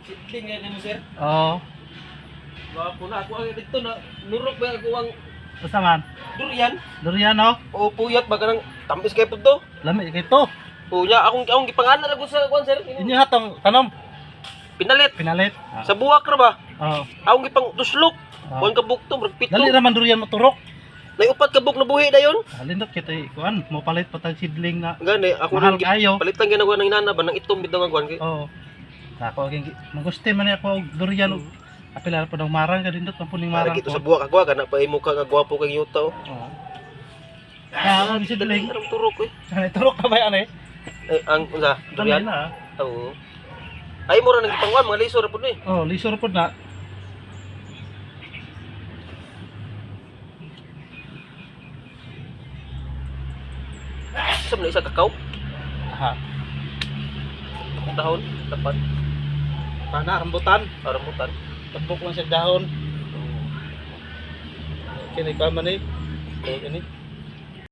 Sidling yan mo, sir. Oo. Bapo na ako ang dito na nurok ba ako ang Basta man. durian. Durian no? O puyat baga nang tamis kay pudto. Lami kay to. Unya akong gipangalan ako sa kuan sir. Inyo hatong tanom. Pinalit Pinalit. sa buwak ra ba? Oo. Akong gipang tuslok. Oo. Kuan ka bukto, pito. Dali raman durian maturok. Nay upat ka buk na buhi dayon. Halindot kita kuan mo palit patag sidling na Gani ako mahal rin kayo. palitan ginagawa ng inana ba nang itom bitaw nga kuan kay. Oo. Ako aging maguste man ako og durian. Apil pa daw marang ka dindot man puning marang Marang ko. sa buwak ako kana pa imo ka nga gwapo kay yuta. Oo. Ah, ang sidling. Arang turok eh. Sanay turok ka ba yan eh? Ay, ang unsa Durian durian. na. Oo. Ay mo ra nang gipangwan mga lisor pud ni. Oh, lisor pud na. Sa man isa kakao. Ha. Dahon dapat Pana rambutan. rambutan. Tembok lang sa dahon. Kini ka man eh. Ini.